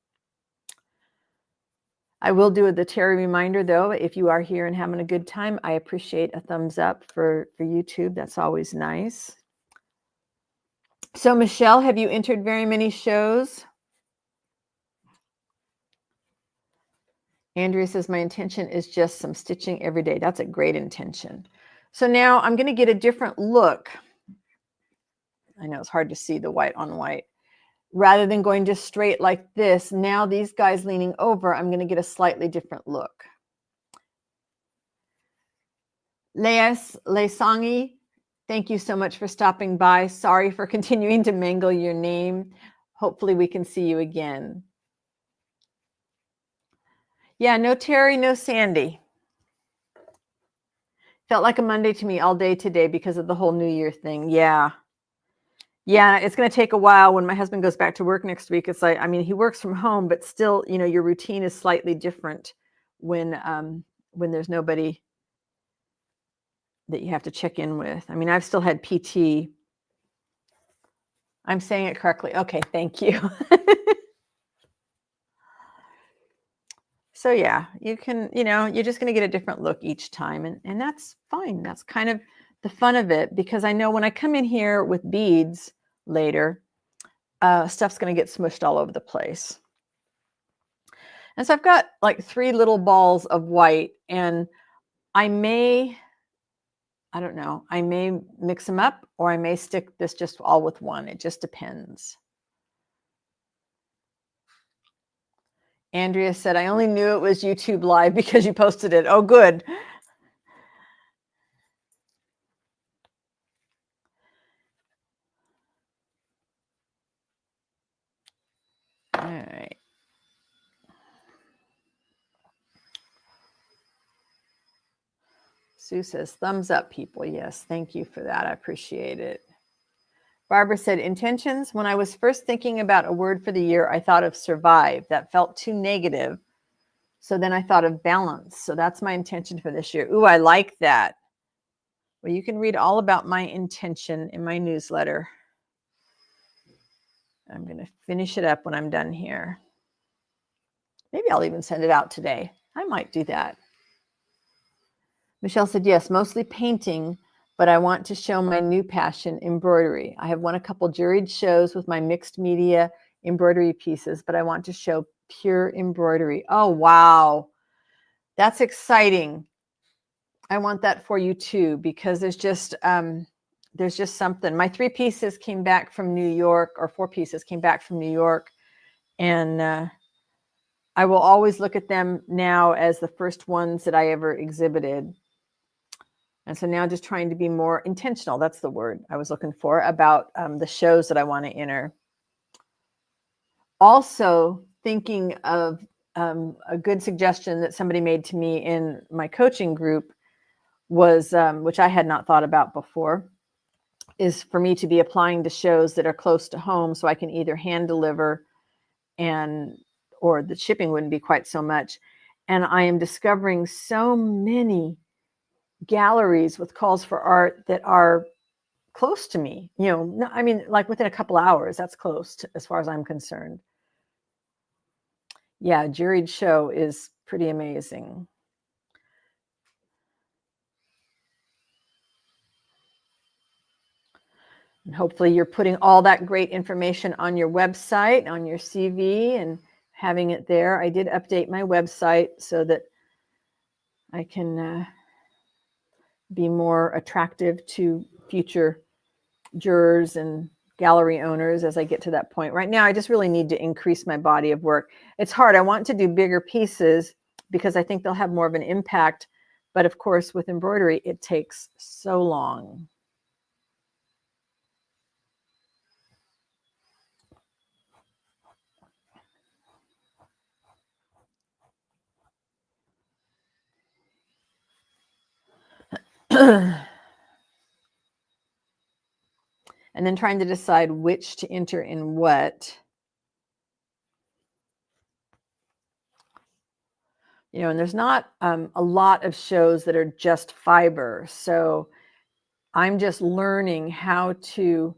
I will do the Terry reminder, though. If you are here and having a good time, I appreciate a thumbs up for YouTube. That's always nice. So, Michelle, have you entered very many shows? Andrea says, my intention is just some stitching every day. That's a great intention. So now I'm going to get a different look. I know it's hard to see the white on white. Rather than going just straight like this, now these guys leaning over, I'm going to get a slightly different look. Lesangi, thank you so much for stopping by. Sorry for continuing to mangle your name. Hopefully we can see you again. Yeah, no Terry, no Sandy. Felt like a Monday to me all day today because of the whole New Year thing. Yeah. Yeah, it's going to take a while when my husband goes back to work next week. It's like, I mean, he works from home, but still, your routine is slightly different when there's nobody that you have to check in with. I mean, I've still had PT. I'm saying it correctly. Okay, thank you. So yeah, you can, you're just going to get a different look each time, and that's fine. That's kind of the fun of it, because I know when I come in here with beads later, stuff's going to get smushed all over the place. And so I've got like 3 little balls of white, and I don't know, I may mix them up, or I may stick this just all with one. It just depends. Andrea said, I only knew it was YouTube Live because you posted it. Oh, good. All right. Sue says, thumbs up, people. Yes, thank you for that. I appreciate it. Barbara said, intentions. When I was first thinking about a word for the year, I thought of survive. That felt too negative. So then I thought of balance. So that's my intention for this year. Ooh, I like that. Well, you can read all about my intention in my newsletter. I'm going to finish it up when I'm done here. Maybe I'll even send it out today. I might do that. Michelle said, yes, mostly painting, but I want to show my new passion, embroidery. I have won a couple juried shows with my mixed media embroidery pieces, but I want to show pure embroidery. Oh, wow. That's exciting. I want that for you too, because there's just something. My 3 pieces came back from New York, or 4 pieces came back from New York, and I will always look at them now as the first ones that I ever exhibited. And so now just trying to be more intentional, that's the word I was looking for, about the shows that I want to enter. Also thinking of a good suggestion that somebody made to me in my coaching group was, which I had not thought about before, is for me to be applying to shows that are close to home, so I can either hand deliver or the shipping wouldn't be quite so much. And I am discovering so many galleries with calls for art that are close to me. I mean, like within a couple hours, that's close as far as I'm concerned. Yeah, juried show is pretty amazing. And hopefully you're putting all that great information on your website, on your CV, and having it there. I did update my website so that I can be more attractive to future jurors and gallery owners as I get to that point. Right now, I just really need to increase my body of work. It's hard. I want to do bigger pieces because I think they'll have more of an impact. But of course, with embroidery, it takes so long. And then trying to decide which to enter in what. You know, and there's not a lot of shows that are just fiber. So I'm just learning how to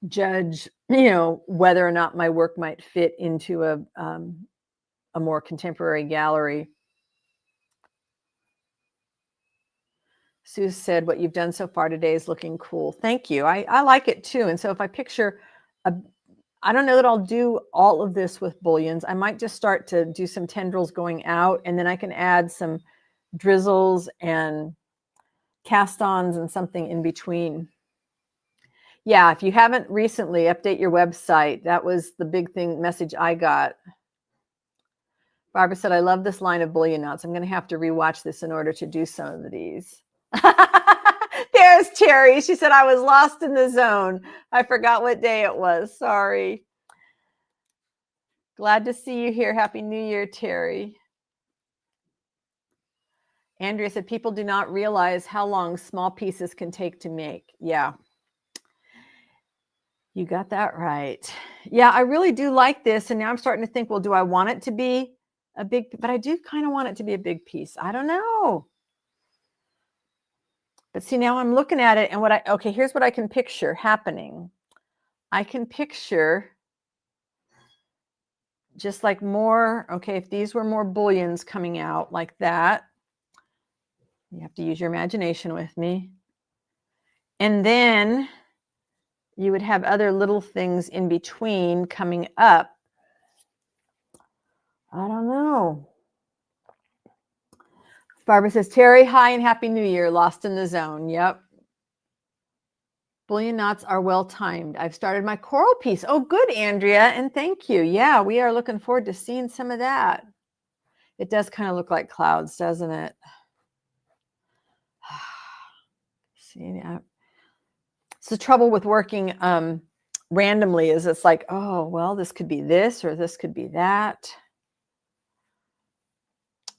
judge, you know, whether or not my work might fit into a more contemporary gallery. Sue said, what you've done so far today is looking cool. Thank you. I like it too. And so if I picture, I don't know that I'll do all of this with bullions. I might just start to do some tendrils going out, and then I can add some drizzles and cast-ons and something in between. Yeah, if you haven't recently, update your website. That was the big thing message I got. Barbara said, I love this line of bullion knots. I'm going to have to rewatch this in order to do some of these. There's Terry. She said, I was lost in the zone. I forgot what day it was. Sorry. Glad to see you here. Happy New Year, Terry. Andrea said, people do not realize how long small pieces can take to make. Yeah. You got that right. Yeah, I really do like this. And now I'm starting to think, well, do I want it to be a big, but I do kind of want it to be a big piece. I don't know. But see, now I'm looking at it and okay, here's what I can picture happening. I can picture just like more, okay, if these were more bullions coming out like that, you have to use your imagination with me. And then you would have other little things in between coming up. I don't know. Barbara says, Terry, hi and Happy New Year. Lost in the zone. Yep. Bullion knots are well timed. I've started my coral piece. Oh, good, Andrea. And thank you. Yeah, we are looking forward to seeing some of that. It does kind of look like clouds, doesn't it? See, it's the trouble with working randomly is it's like, oh, well, this could be this or this could be that.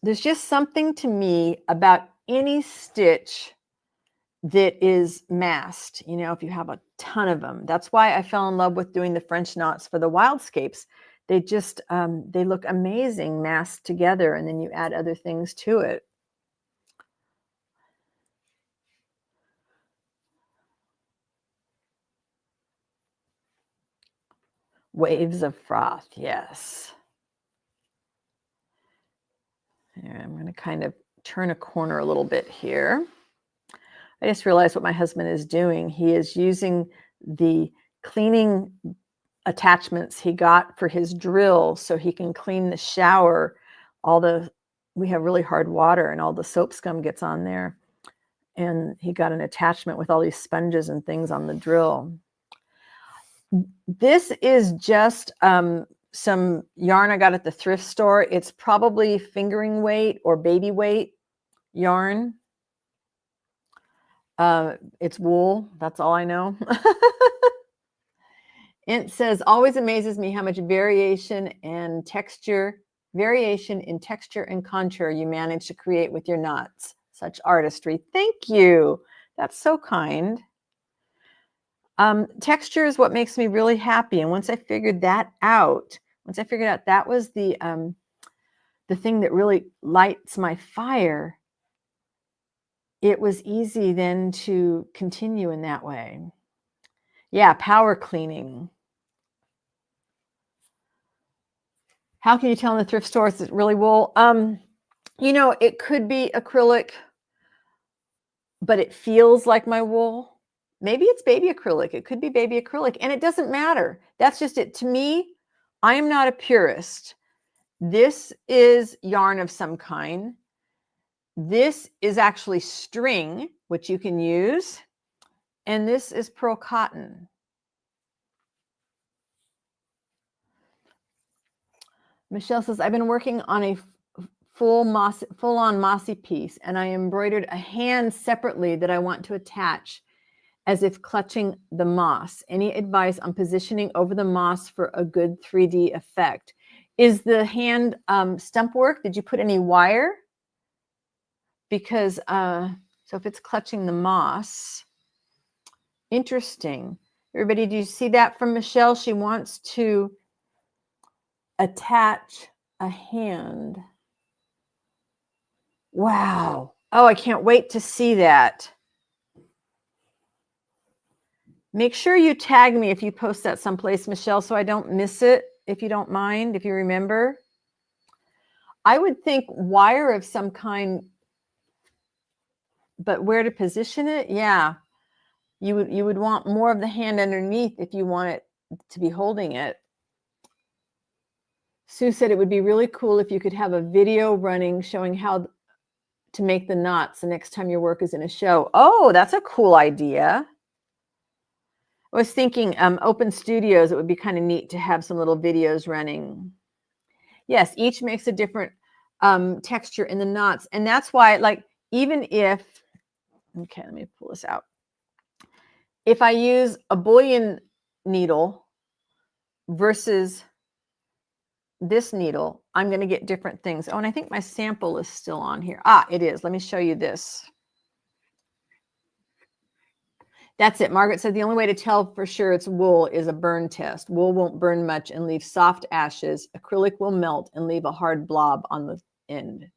There's just something to me about any stitch that is massed, you know, if you have a ton of them. That's why I fell in love with doing the French knots for the wildscapes. They just, they look amazing massed together, and then you add other things to it. Waves of froth, yes. Here, I'm going to kind of turn a corner a little bit here. I just realized what my husband is doing. He is using the cleaning attachments he got for his drill so he can clean the shower. We have really hard water and all the soap scum gets on there. And he got an attachment with all these sponges and things on the drill. This is just some yarn I got at the thrift store. It's probably fingering weight or baby weight yarn. It's wool. That's all I know. It says, always amazes me how much variation in texture and contour you manage to create with your knots. Such artistry. Thank you. That's so kind. Texture is what makes me really happy. And once I figured that out, that was the thing that really lights my fire, it was easy then to continue in that way. Yeah, power cleaning. How can you tell in the thrift store it's really wool? You know, it could be acrylic, but it feels like my wool. Maybe it's baby acrylic. It could be baby acrylic, and it doesn't matter. That's just it. To me, I am not a purist. This is yarn of some kind. This is actually string, which you can use, and this is pearl cotton. Michelle says, I've been working on a full-on mossy piece, and I embroidered a hand separately that I want to attach as if clutching the moss. Any advice on positioning over the moss for a good 3D effect? Is the hand stump work? Did you put any wire? Because, so if it's clutching the moss, interesting. Everybody, do you see that from Michelle? She wants to attach a hand. Wow. Oh, I can't wait to see that. Make sure you tag me if you post that someplace, Michelle, so I don't miss it, if you don't mind, if you remember. I would think wire of some kind, but where to position it? Yeah. You would want more of the hand underneath if you want it to be holding it. Sue said it would be really cool if you could have a video running showing how to make the knots the next time your work is in a show. Oh, that's a cool idea. I was thinking open studios, it would be kind of neat to have some little videos running. Yes, each makes a different texture in the knots. And that's why, like, even if, okay, let me pull this out. If I use a bullion needle versus this needle, I'm going to get different things. Oh, and I think my sample is still on here. Ah, it is. Let me show you this. That's it. Margaret said the only way to tell for sure it's wool is a burn test. Wool won't burn much and leave soft ashes. Acrylic will melt and leave a hard blob on the end.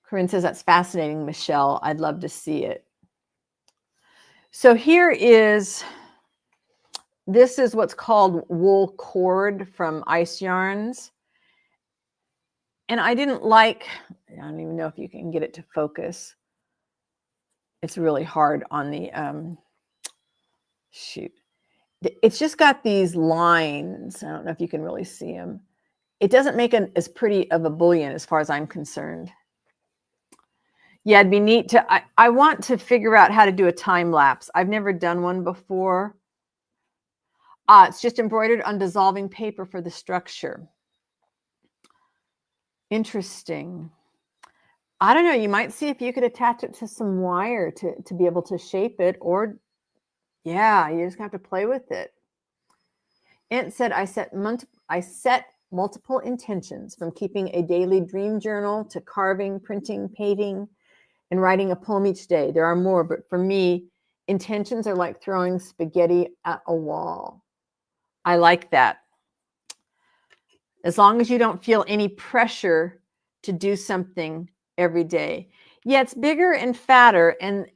Corinne says that's fascinating, Michelle. I'd love to see it. So here is, this is what's called wool cord from Ice Yarns. And I didn't like, I don't even know if you can get it to focus. It's really hard on the, shoot. It's just got these lines. I don't know if you can really see them. It doesn't make it as pretty of a bullion as far as I'm concerned. Yeah, it'd be neat to, I want to figure out how to do a time lapse. I've never done one before. It's just embroidered on dissolving paper for the structure. Interesting. I don't know. You might see if you could attach it to some wire to be able to shape it, or yeah, you just have to play with it. Aunt said, I set multiple intentions, from keeping a daily dream journal to carving, printing, painting, and writing a poem each day. There are more, but for me, intentions are like throwing spaghetti at a wall. I like that. As long as you don't feel any pressure to do something every day. Yeah, it's bigger and fatter. And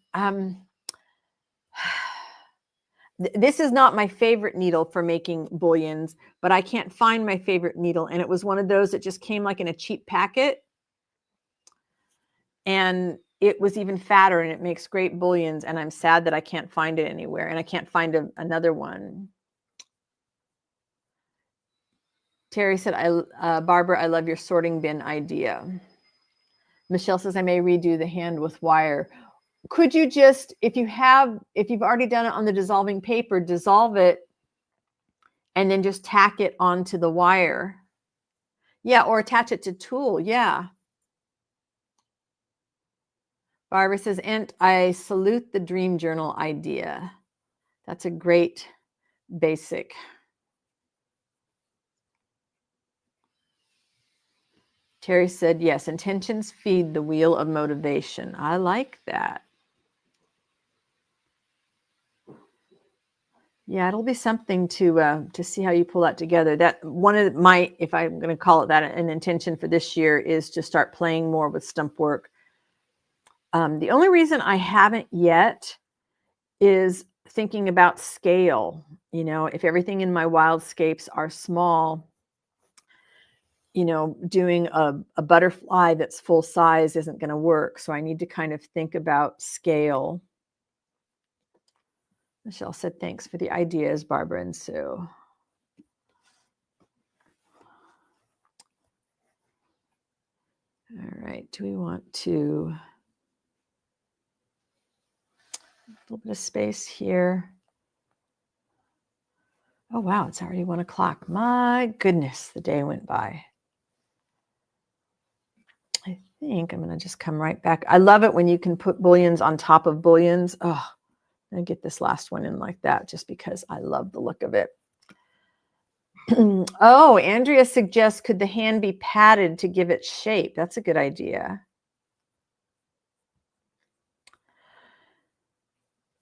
this is not my favorite needle for making bullions, but I can't find my favorite needle. And it was one of those that just came like in a cheap packet. And it was even fatter, and it makes great bullions. And I'm sad that I can't find it anywhere. And I can't find another one. Terry said, Barbara, I love your sorting bin idea. Michelle says, I may redo the hand with wire. Could you just, if you've already done it on the dissolving paper, dissolve it and then just tack it onto the wire? Yeah, or attach it to tulle. Yeah. Barbara says, and I salute the dream journal idea. That's a great basic. Terry said, yes, intentions feed the wheel of motivation. I like that. Yeah, it'll be something to see how you pull that together. That one of my, if I'm going to call it that, an intention for this year is to start playing more with stump work. The only reason I haven't yet is thinking about scale. You know, if everything in my wildscapes are small, you know, doing a butterfly that's full size isn't going to work. So I need to kind of think about scale. Michelle said, thanks for the ideas, Barbara and Sue. All right, do we want to, a little bit of space here. Oh, wow, it's already 1 o'clock. My goodness, the day went by. I think I'm going to just come right back. I love it when you can put bullions on top of bullions. Oh, I'm going to get this last one in like that just because I love the look of it. Oh, Andrea suggests, could the hand be padded to give it shape? That's a good idea.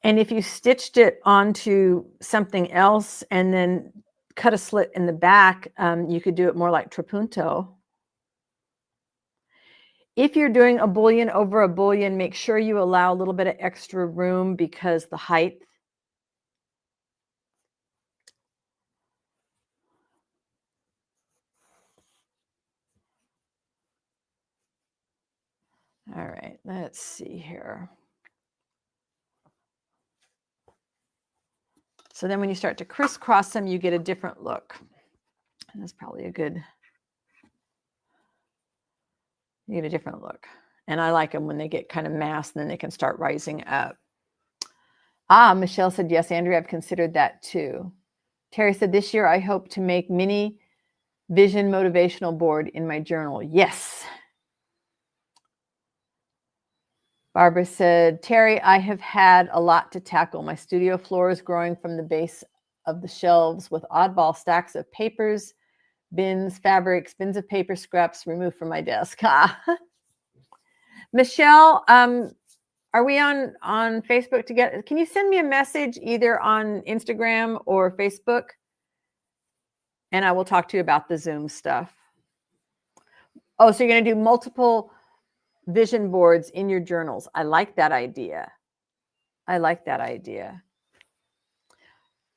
And if you stitched it onto something else and then cut a slit in the back, you could do it more like trapunto. If you're doing a bullion over a bullion, make sure you allow a little bit of extra room because the height. All right, let's see here. So then when you start to crisscross them, you get a different look. And that's probably a good, you get a different look. And I like them when they get kind of massed and then they can start rising up. Michelle said, yes, Andrea, I've considered that too. Terry said, this year I hope to make mini vision motivational board in my journal. Yes. Barbara said, Terry, I have had a lot to tackle. My studio floor is growing from the base of the shelves with oddball stacks of papers, bins, fabrics, bins of paper scraps removed from my desk. Michelle, are we on Facebook together? Can you send me a message either on Instagram or Facebook? And I will talk to you about the Zoom stuff. Oh, so you're going to do multiple vision boards in your journals. I like that idea. I like that idea.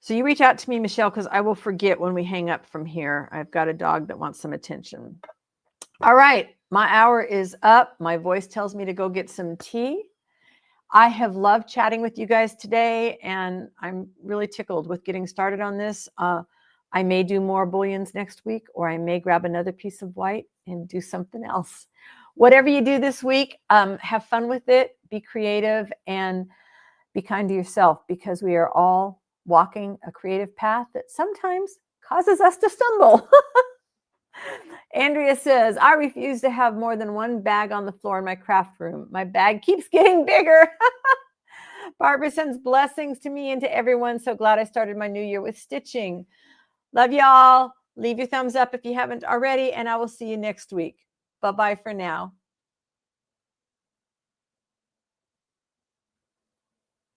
So you reach out to me, Michelle, because I will forget when we hang up from here. I've got a dog that wants some attention. All right. My hour is up. My voice tells me to go get some tea. I have loved chatting with you guys today, and I'm really tickled with getting started on this. I may do more bullions next week, or I may grab another piece of white and do something else. Whatever you do this week, have fun with it, be creative, and be kind to yourself, because we are all walking a creative path that sometimes causes us to stumble. Andrea says, I refuse to have more than one bag on the floor in my craft room. My bag keeps getting bigger. Barbara sends blessings to me and to everyone. So glad I started my new year with stitching. Love y'all. Leave your thumbs up if you haven't already, and I will see you next week. Bye-bye for now.